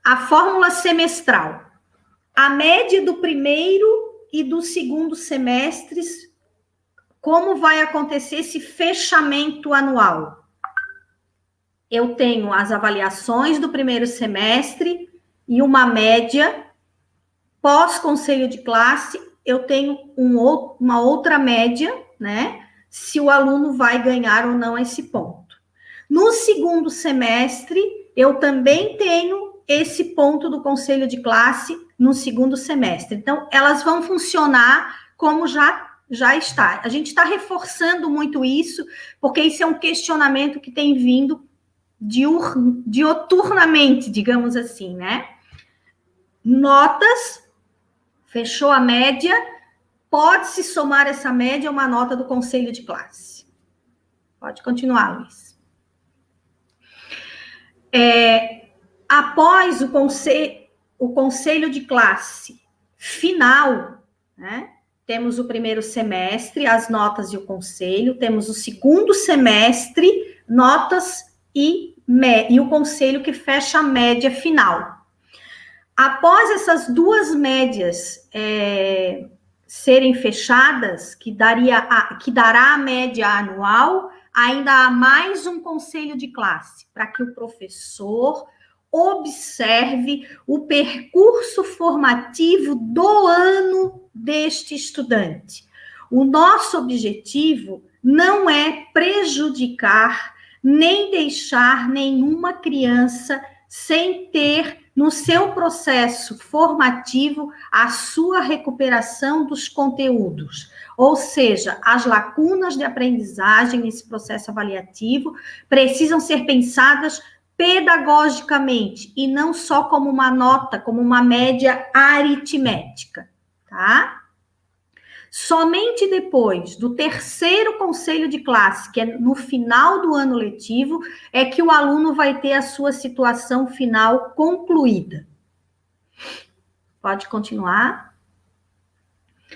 A fórmula semestral. A média do primeiro e do segundo semestres, como vai acontecer esse fechamento anual? Eu tenho as avaliações do primeiro semestre e uma média. Pós-conselho de classe, eu tenho uma outra média, né? Se o aluno vai ganhar ou não esse ponto. No segundo semestre, eu também tenho esse ponto do conselho de classe no segundo semestre. Então, elas vão funcionar como já está. A gente está reforçando muito isso, porque isso é um questionamento que tem vindo dioturnamente, digamos assim, né? Notas, fechou a média, pode-se somar essa média a uma nota do conselho de classe. Pode continuar, Luiz. Após o conselho de classe final, né? Temos o primeiro semestre, as notas e o conselho, temos o segundo semestre, notas e o conselho que fecha a média final. Após essas duas médias serem fechadas, que dará a média anual, ainda há mais um conselho de classe, para que o professor observe o percurso formativo do ano deste estudante. O nosso objetivo não é prejudicar nem deixar nenhuma criança sem ter no seu processo formativo a sua recuperação dos conteúdos. Ou seja, as lacunas de aprendizagem nesse processo avaliativo precisam ser pensadas pedagogicamente e não só como uma nota, como uma média aritmética, tá? Somente depois do terceiro conselho de classe, que é no final do ano letivo, é que o aluno vai ter a sua situação final concluída. Pode continuar.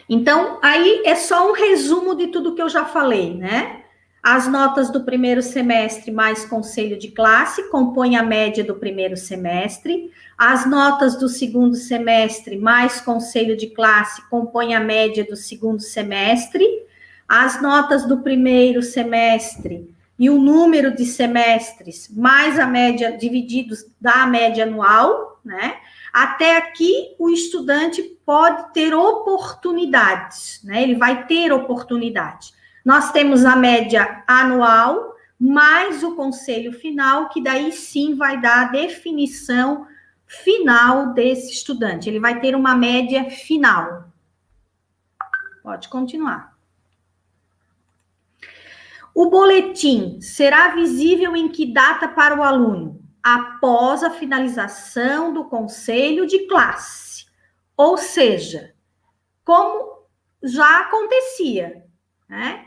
Então, aí é só um resumo de tudo que eu já falei, né? As notas do primeiro semestre mais conselho de classe compõem a média do primeiro semestre. As notas do segundo semestre mais conselho de classe compõem a média do segundo semestre. As notas do primeiro semestre e o número de semestres mais a média divididos dá a média anual, né? Até aqui o estudante pode ter oportunidades, né? Ele vai ter oportunidade. Nós temos a média anual, mais o conselho final, que daí sim vai dar a definição final desse estudante. Ele vai ter uma média final. Pode continuar. O boletim será visível em que data para o aluno? Após a finalização do conselho de classe. Ou seja, como já acontecia, né?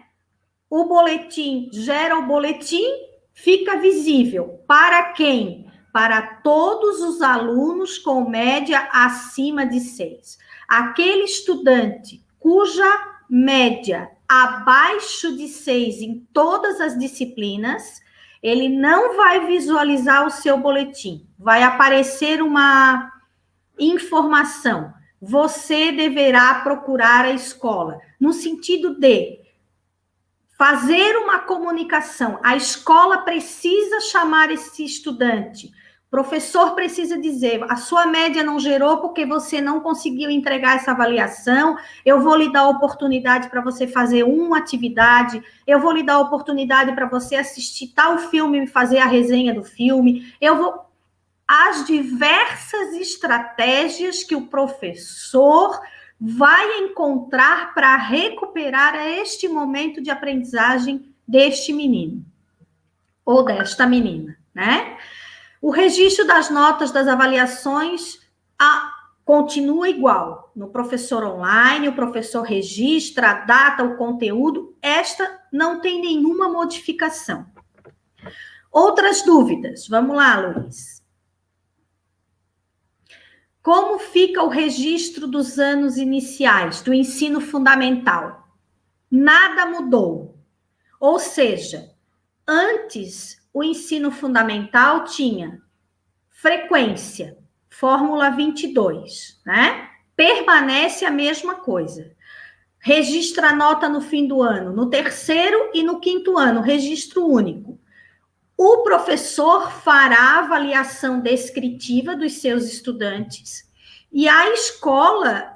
O boletim gera o boletim, fica visível. Para quem? Para todos os alunos com média acima de 6. Aquele estudante cuja média abaixo de 6 em todas as disciplinas, ele não vai visualizar o seu boletim. Vai aparecer uma informação. Você deverá procurar a escola. No sentido de fazer uma comunicação. A escola precisa chamar esse estudante. O professor precisa dizer, a sua média não gerou porque você não conseguiu entregar essa avaliação, eu vou lhe dar a oportunidade para você fazer uma atividade, eu vou lhe dar a oportunidade para você assistir tal filme e fazer a resenha do filme, as diversas estratégias que o professor vai encontrar para recuperar este momento de aprendizagem deste menino ou desta menina, né? O registro das notas das avaliações continua igual. No professor online, o professor registra a data, o conteúdo. Esta não tem nenhuma modificação. Outras dúvidas? Vamos lá, Luiz. Como fica o registro dos anos iniciais, do ensino fundamental? Nada mudou. Ou seja, antes o ensino fundamental tinha frequência. fórmula 22, né? Permanece a mesma coisa. Registra a nota no fim do ano, no terceiro e no quinto ano, registro único. O professor fará a avaliação descritiva dos seus estudantes e a escola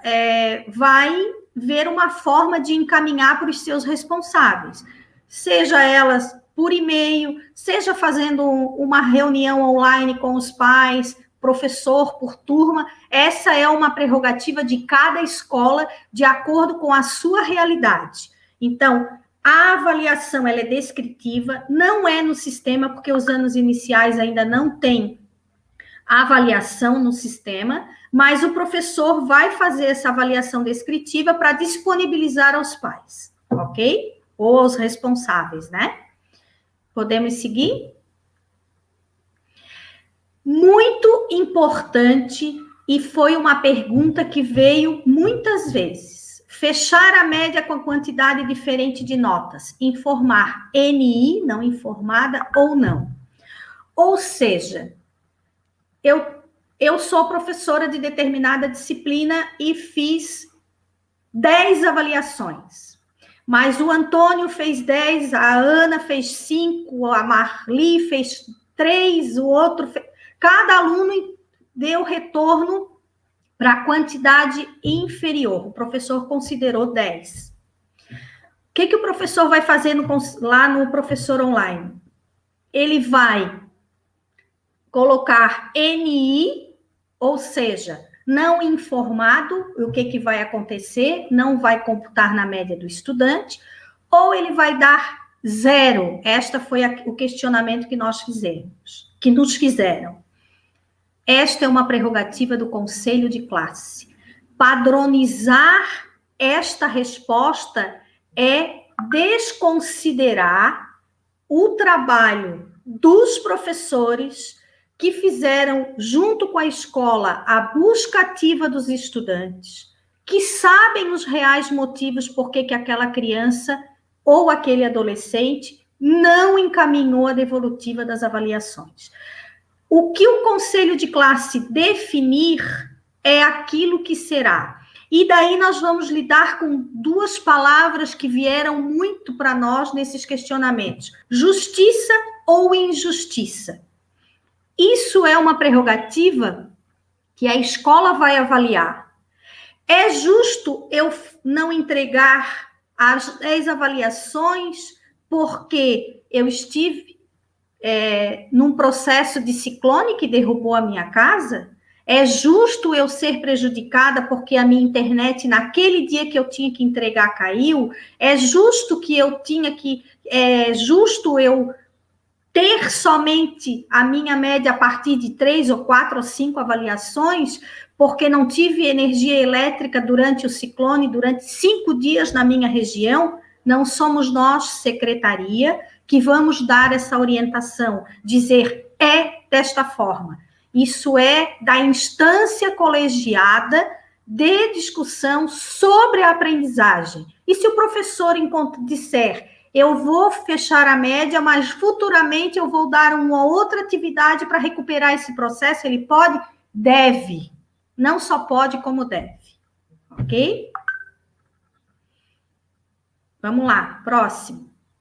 vai ver uma forma de encaminhar para os seus responsáveis, seja elas por e-mail, seja fazendo uma reunião online com os pais, professor por turma. Essa é uma prerrogativa de cada escola, de acordo com a sua realidade. Então, a avaliação ela é descritiva, não é no sistema, porque os anos iniciais ainda não tem avaliação no sistema, mas o professor vai fazer essa avaliação descritiva para disponibilizar aos pais, ok? Ou aos responsáveis, né? Podemos seguir? Muito importante, e foi uma pergunta que veio muitas vezes. Fechar a média com a quantidade diferente de notas. Informar NI, não informada, ou não. Ou seja, eu sou professora de determinada disciplina e fiz 10 avaliações. Mas o Antônio fez 10, a Ana fez 5, a Marli fez 3, o outro fez... Cada aluno deu retorno para a quantidade inferior. O professor considerou 10. O que o professor vai fazer lá no professor online? Ele vai colocar NI, ou seja, não informado, o que vai acontecer, não vai computar na média do estudante, ou ele vai dar 0. Esta foi o questionamento que nós fizemos, que nos fizeram. Esta é uma prerrogativa do conselho de classe. Padronizar esta resposta é desconsiderar o trabalho dos professores que fizeram, junto com a escola, a busca ativa dos estudantes, que sabem os reais motivos por que aquela criança ou aquele adolescente não encaminhou a devolutiva das avaliações. O que o conselho de classe definir é aquilo que será. E daí nós vamos lidar com duas palavras que vieram muito para nós nesses questionamentos: justiça ou injustiça. Isso é uma prerrogativa que a escola vai avaliar. É justo eu não entregar as 10 avaliações porque eu estive num processo de ciclone que derrubou a minha casa? É justo eu ser prejudicada porque a minha internet, naquele dia que eu tinha que entregar, caiu? É justo que eu é justo eu ter somente a minha média a partir de 3 ou 4 ou 5 avaliações, porque não tive energia elétrica durante o ciclone, durante 5 dias na minha região? Não somos nós, secretaria, que vamos dar essa orientação, dizer é desta forma. Isso é da instância colegiada de discussão sobre a aprendizagem. E se o professor disser, eu vou fechar a média, mas futuramente eu vou dar uma outra atividade para recuperar esse processo, ele pode? Deve. Não só pode, como deve. Ok? Vamos lá, próximo.